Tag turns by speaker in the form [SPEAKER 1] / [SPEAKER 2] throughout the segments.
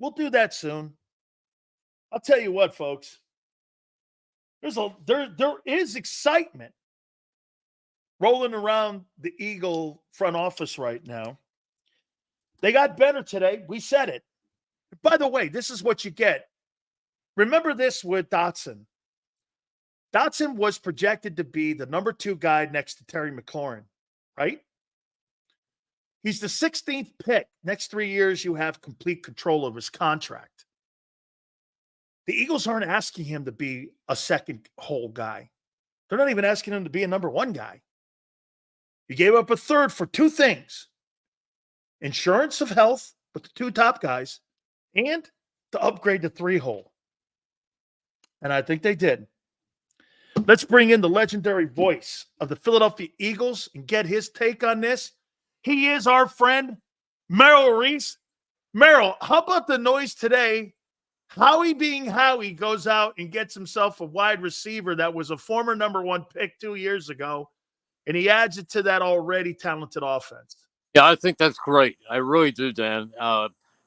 [SPEAKER 1] We'll do that soon. I'll tell you what, folks. There is excitement rolling around the Eagle front office right now. They got better today. We said it. By the way, this is what you get. Remember this with Dotson. Dotson was projected to be the number 2 guy next to Terry McLaurin, right? He's the 16th pick. Next 3 years, you have complete control of his contract. The Eagles aren't asking him to be a second hole guy. They're not even asking him to be a number 1 guy. You gave up a third for 2 things. Insurance of health with the 2 top guys and to upgrade to 3-hole. And I think they did. Let's bring in the legendary voice of the Philadelphia Eagles and get his take on this. He is our friend, Merrill Reese. Merrill, how about the noise today? Howie being Howie goes out and gets himself a wide receiver that was a former number 1 pick 2 years ago, and he adds it to that already talented offense.
[SPEAKER 2] Yeah, I think that's great. I really do, Dan.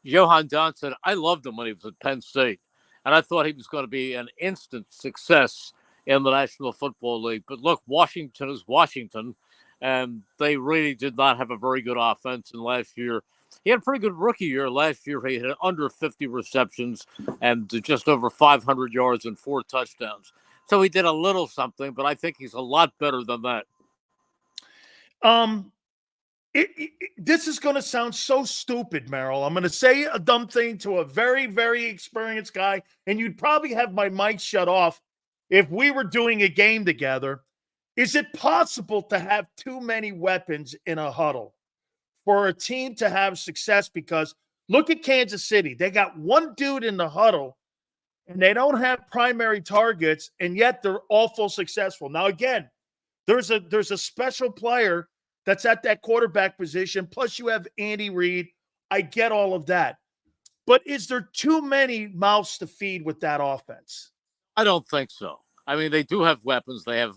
[SPEAKER 2] Jahan Dotson, I loved him when he was at Penn State, and I thought he was going to be an instant success in the National Football League. But look, Washington is Washington, and they really did not have a very good offense. And last year, he had a pretty good rookie year. Last year, he had under 50 receptions and just over 500 yards and 4 touchdowns. So he did a little something, but I think he's a lot better than that.
[SPEAKER 1] This is going to sound so stupid, Merrill. I'm going to say a dumb thing to a very, very experienced guy, and you'd probably have my mic shut off if we were doing a game together. Is it possible to have too many weapons in a huddle for a team to have success? Because look at Kansas City. They got 1 dude in the huddle, and they don't have primary targets, and yet they're awful successful. Now, again, there's a special player that's at that quarterback position. Plus, you have Andy Reid. I get all of that. But is there too many mouths to feed with that offense?
[SPEAKER 2] I don't think so. I mean, they do have weapons. They have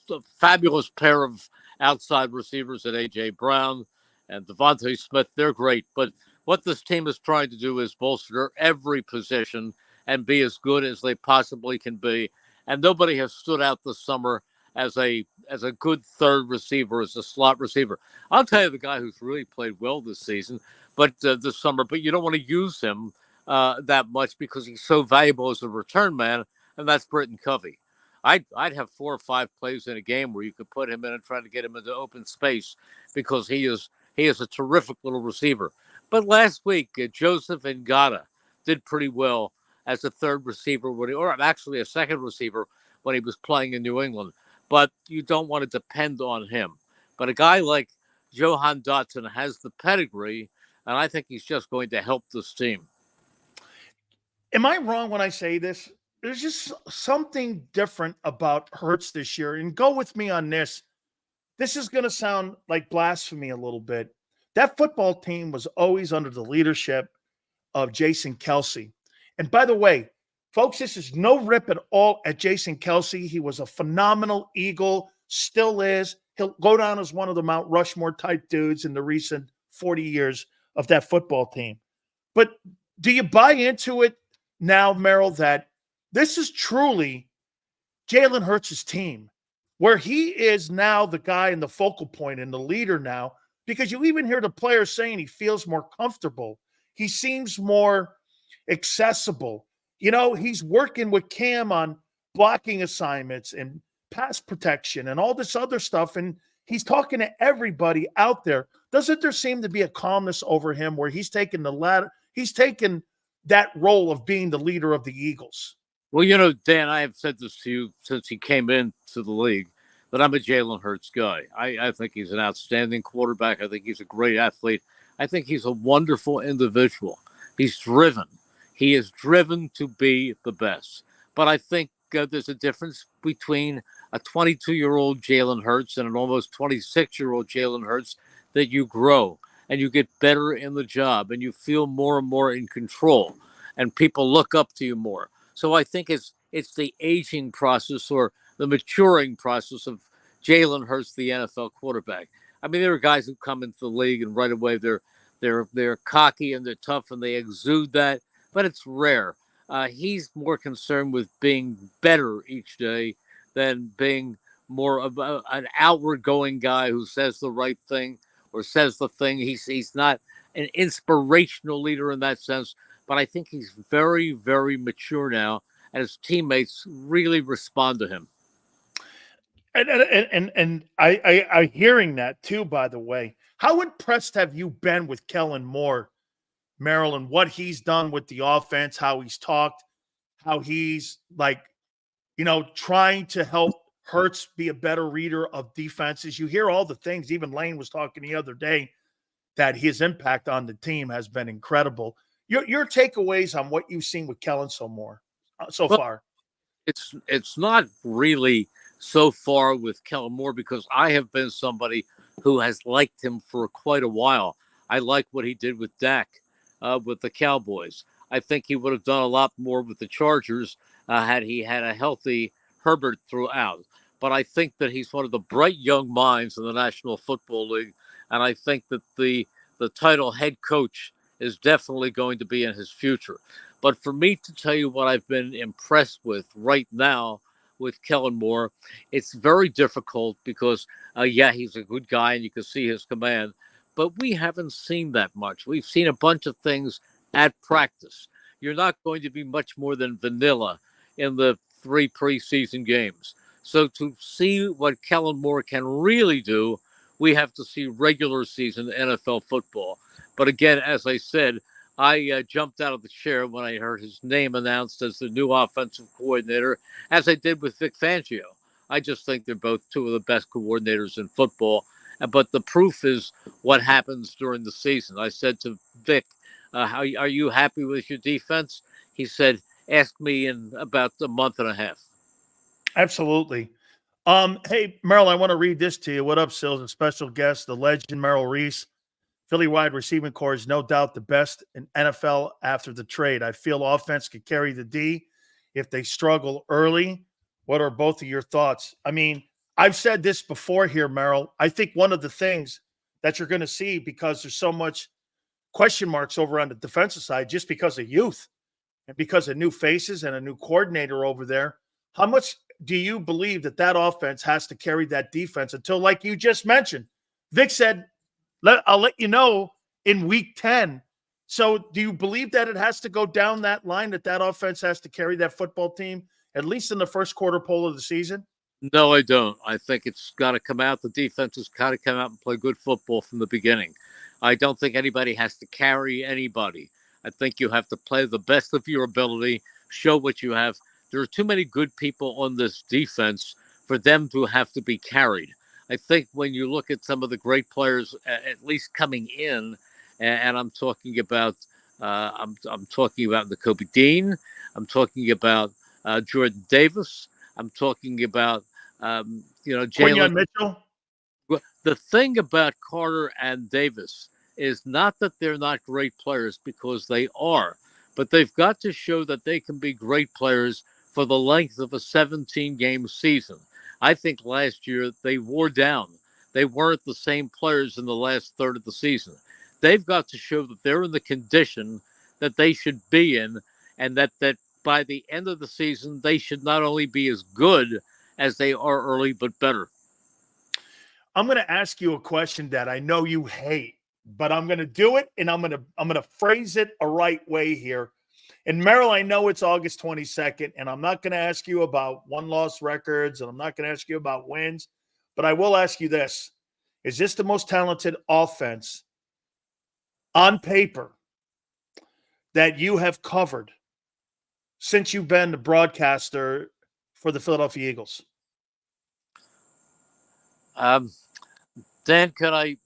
[SPEAKER 2] a fabulous pair of outside receivers at A.J. Brown and Devontae Smith. They're great. But what this team is trying to do is bolster every position and be as good as they possibly can be. And nobody has stood out this summer as a good third receiver, as a slot receiver. I'll tell you the guy who's really played well this season, but this summer, but you don't want to use him that much because he's so valuable as a return man, and that's Britton Covey. I'd have 4 or 5 plays in a game where you could put him in and try to get him into open space because he is a terrific little receiver. But last week, Joseph Ngata did pretty well as a third receiver, or actually a second receiver when he was playing in New England. But you don't want to depend on him. But a guy like Jahan Dotson has the pedigree, and I think he's just going to help this team.
[SPEAKER 1] Am I wrong when I say this? There's just something different about Hurts this year. And go with me on this. This is going to sound like blasphemy a little bit. That football team was always under the leadership of Jason Kelce. And by the way, folks, this is no rip at all at Jason Kelce. He was a phenomenal Eagle, still is. He'll go down as one of the Mount Rushmore type dudes in the recent 40 years of that football team. But do you buy into it now, Merrill, that this is truly Jalen Hurts' team, where he is now the guy and the focal point and the leader now, because you even hear the players saying he feels more comfortable. He seems more accessible. You know, he's working with Cam on blocking assignments and pass protection and all this other stuff, and he's talking to everybody out there. Doesn't there seem to be a calmness over him where he's taken that role of being the leader of the Eagles?
[SPEAKER 2] Well, you know, Dan, I have said this to you since he came into the league, that I'm a Jalen Hurts guy. I think he's an outstanding quarterback. I think he's a great athlete. I think he's a wonderful individual. He's driven. He is driven to be the best. But I think there's a difference between a 22-year-old Jalen Hurts and an almost 26-year-old Jalen Hurts, that you grow and you get better in the job and you feel more and more in control and people look up to you more. So I think it's the aging process or the maturing process of Jalen Hurts, the NFL quarterback. I mean, there are guys who come into the league and right away they're cocky and they're tough and they exude that. but it's rare. He's more concerned with being better each day than being more of an outward going guy who says the right thing or says the thing. He's not an inspirational leader in that sense, but I think he's very, very mature now, and his teammates really respond to him.
[SPEAKER 1] And I hearing that too, by the way. How impressed have you been with Kellen Moore, Merrill, and what he's done with the offense, how he's talked, how he's trying to help Hurts be a better reader of defenses? You hear all the things. Even Lane was talking the other day that his impact on the team has been incredible. Your takeaways on what you've seen with Kellen so
[SPEAKER 2] Well,
[SPEAKER 1] far?
[SPEAKER 2] it's not really so far with Kellen Moore because I have been somebody who has liked him for quite a while. I like what he did with Dak, with the Cowboys. I think he would have done a lot more with the Chargers had he had a healthy Herbert throughout. But I think that he's one of the bright young minds in the National Football League, and I think that the title head coach is definitely going to be in his future. But for me to tell you what I've been impressed with right now with Kellen Moore, it's very difficult because, yeah, he's a good guy and you can see his command, but we haven't seen that much. We've seen a bunch of things at practice. You're not going to be much more than vanilla in the 3 preseason games. So to see what Kellen Moore can really do, we have to see regular season NFL football. But again, as I said, I jumped out of the chair when I heard his name announced as the new offensive coordinator, as I did with Vic Fangio. I just think they're both two of the best coordinators in football. But the proof is what happens during the season. I said to Vic, are you happy with your defense? He said, ask me in about a month and a half.
[SPEAKER 1] Absolutely. Hey, Merrill, I want to read this to you. What up, Sills? And special guest, the legend Merrill Reese. Philly wide receiving core is no doubt the best in NFL after the trade. I feel offense could carry the D if they struggle early. What are both of your thoughts? I mean, I've said this before here, Merrill. I think one of the things that you're going to see, because there's so much question marks over on the defensive side, just because of youth and because of new faces and a new coordinator over there, how much do you believe that offense has to carry that defense until, like you just mentioned, Vic said, I'll let you know in week 10. So do you believe that it has to go down that line, that offense has to carry that football team, at least in the first quarter pole of the season?
[SPEAKER 2] No, I don't. I think it's got to come out. The defense has got to come out and play good football from the beginning. I don't think anybody has to carry anybody. I think you have to play the best of your ability, show what you have. There are too many good people on this defense for them to have to be carried. I think when you look at some of the great players, at least coming in, and I'm talking about, I'm talking about Nakobe Dean, I'm talking about Jordan Davis, I'm talking about,
[SPEAKER 1] Quinyon
[SPEAKER 2] Jalen
[SPEAKER 1] Mitchell.
[SPEAKER 2] The thing about Carter and Davis is not that they're not great players, because they are, but they've got to show that they can be great players for the length of a 17-game season. I think last year they wore down. They weren't the same players in the last third of the season. They've got to show that they're in the condition that they should be in, and that by the end of the season, they should not only be as good as they are early, but better.
[SPEAKER 1] I'm going to ask you a question that I know you hate, but I'm going to do it, and I'm going to phrase it a right way here. And Merrill, I know it's August 22nd, and I'm not going to ask you about one-loss records, and I'm not going to ask you about wins, but I will ask you this. Is this the most talented offense on paper that you have covered since you've been the broadcaster for the Philadelphia Eagles?
[SPEAKER 2] Dan, can I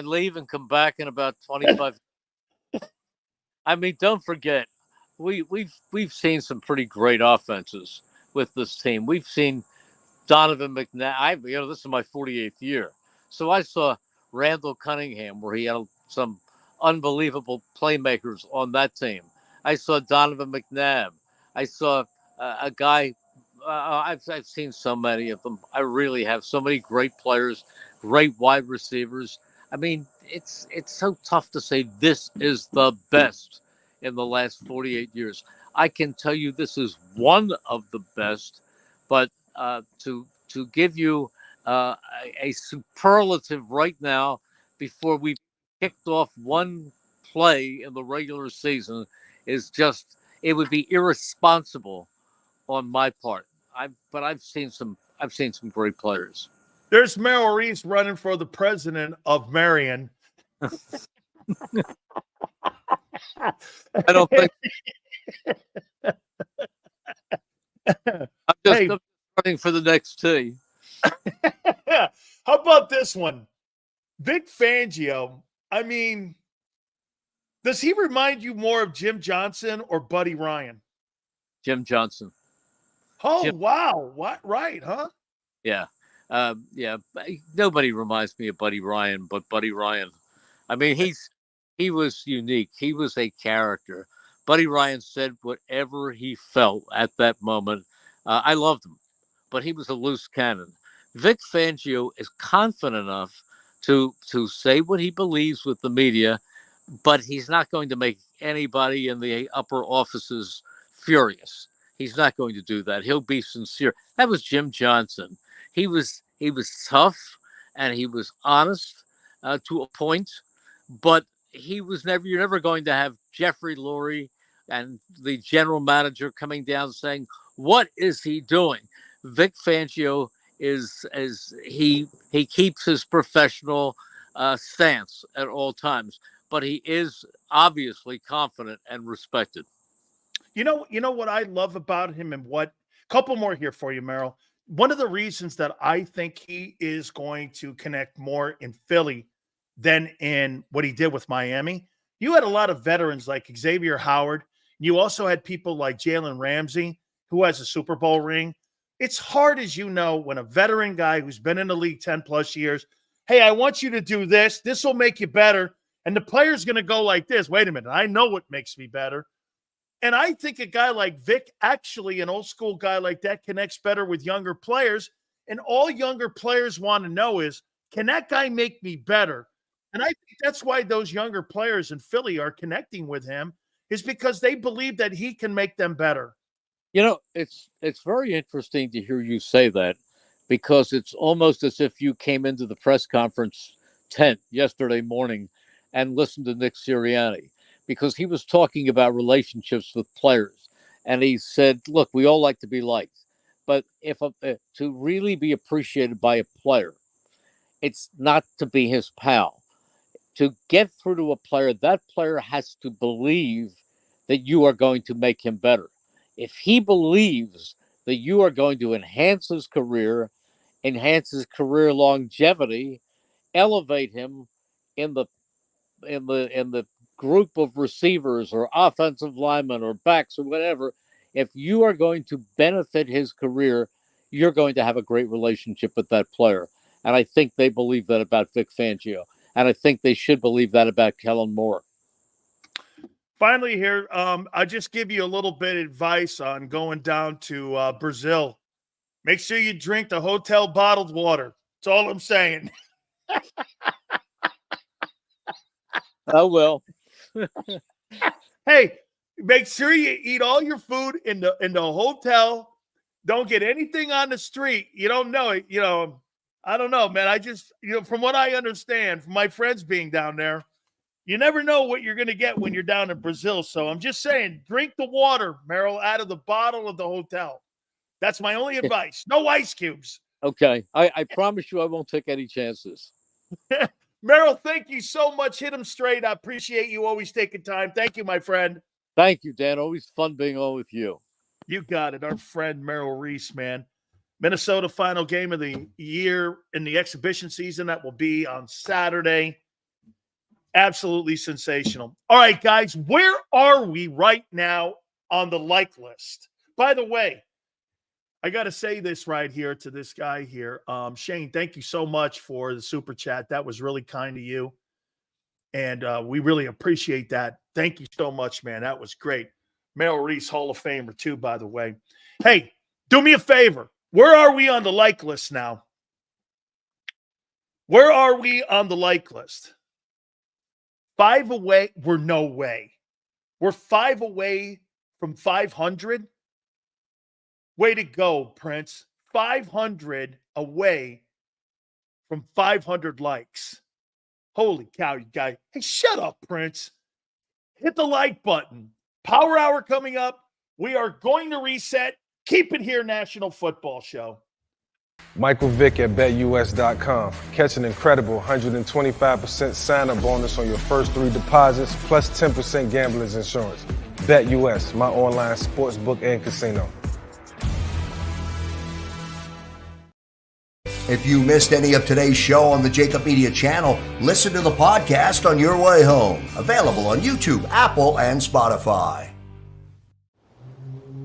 [SPEAKER 2] leave and come back in about 25? I mean, don't forget, we've seen some pretty great offenses with this team. We've seen Donovan McNabb. This is my 48th year, so I saw Randall Cunningham, where he had some unbelievable playmakers on that team. I saw Donovan McNabb. I saw a guy. I've seen so many of them. I really have so many great players, great wide receivers. I mean, it's so tough to say this is the best in the last 48 years. I can tell you this is one of the best, but to give you a superlative right now before we kicked off one play in the regular season is just, it would be irresponsible on my part. I've seen some great players.
[SPEAKER 1] There's Merrill Reese running for the president of Marion.
[SPEAKER 2] I don't think
[SPEAKER 1] Hey,
[SPEAKER 2] I'm running for the next tee.
[SPEAKER 1] how about this one? Vic Fangio. I mean, does he remind you more of Jim Johnson or Buddy Ryan?
[SPEAKER 2] Jim Johnson.
[SPEAKER 1] Oh,
[SPEAKER 2] Jim,
[SPEAKER 1] wow. What? Right, huh?
[SPEAKER 2] yeah. Yeah. Nobody reminds me of Buddy Ryan, but Buddy Ryan. I mean, he was unique. He was a character. Buddy Ryan said whatever he felt at that moment. I loved him, but he was a loose cannon. Vic Fangio is confident enough to say what he believes with the media, but he's not going to make anybody in the upper offices furious. He's not going to do that. He'll be sincere. That was Jim Johnson. He was tough and he was honest to a point, but he was never. You're never going to have Jeffrey Lurie and the general manager coming down saying, "What is he doing?" Vic Fangio is as he keeps his professional stance at all times, but he is obviously confident and respected.
[SPEAKER 1] You know what I love about him and what couple more here for you, Merrill. One of the reasons that I think he is going to connect more in Philly than in what he did with Miami. You had a lot of veterans like Xavier Howard. You also had people like Jalen Ramsey, who has a Super Bowl ring. It's hard, as you know, when a veteran guy who's been in the league 10 plus years, hey, I want you to do this. This will make you better. And the player's going to go like this. Wait a minute. I know what makes me better. And I think a guy like Vic, actually an old school guy like that, connects better with younger players. And all younger players want to know is, can that guy make me better? And I think that's why those younger players in Philly are connecting with him, is because they believe that he can make them better.
[SPEAKER 2] You know, it's very interesting to hear you say that, because it's almost as if you came into the press conference tent yesterday morning and listened to Nick Sirianni, because he was talking about relationships with players. And he said, look, we all like to be liked, but if to really be appreciated by a player, it's not to be his pal. To get through to a player, that player has to believe that you are going to make him better. If he believes that you are going to enhance his career longevity, elevate him in the group of receivers or offensive linemen or backs or whatever, if you are going to benefit his career, you're going to have a great relationship with that player. And I think they believe that about Vic Fangio. And I think they should believe that about Kellen Moore.
[SPEAKER 1] Finally here, I'll just give you a little bit of advice on going down to Brazil. Make sure you drink the hotel bottled water. That's all I'm saying.
[SPEAKER 2] Oh, well.
[SPEAKER 1] Hey, make sure you eat all your food in the hotel. Don't get anything on the street. You don't know it. I don't know, man. I just, from what I understand from my friends being down there, you never know what you're going to get when you're down in Brazil. So I'm just saying, drink the water, Merrill, out of the bottle of the hotel. That's my only advice. No ice cubes.
[SPEAKER 2] Okay. I promise you I won't take any chances.
[SPEAKER 1] Merrill, thank you so much. Hit him straight. I appreciate you always taking time. Thank you, my friend.
[SPEAKER 2] Thank you, Dan. Always fun being on with you.
[SPEAKER 1] You got it. Our friend Merrill Reese, man. Minnesota final game of the year in the exhibition season. That will be on Saturday. Absolutely sensational. All right, guys, where are we right now on the like list? By the way, I got to say this right here to this guy here. Shane, thank you so much for the super chat. That was really kind of you. And we really appreciate that. Thank you so much, man. That was great. Merrill Reese, Hall of Famer, too, by the way. Hey, do me a favor. Where are we on the like list now? Where are we on the like list? 5 away. We're no way. We're 5 away from 500. Way to go, Prince. 500 away from 500 likes. Holy cow, you guys. Hey, shut up, Prince. Hit the like button. Power Hour coming up. We are going to reset. Keep it here, National Football Show.
[SPEAKER 3] Michael Vick at BetUS.com. Catch an incredible 125% sign-up bonus on your first 3 deposits, plus 10% gambler's insurance. BetUS, my online sportsbook and casino.
[SPEAKER 4] If you missed any of today's show on the JAKIB Media channel, listen to the podcast on your way home. Available on YouTube, Apple, and Spotify.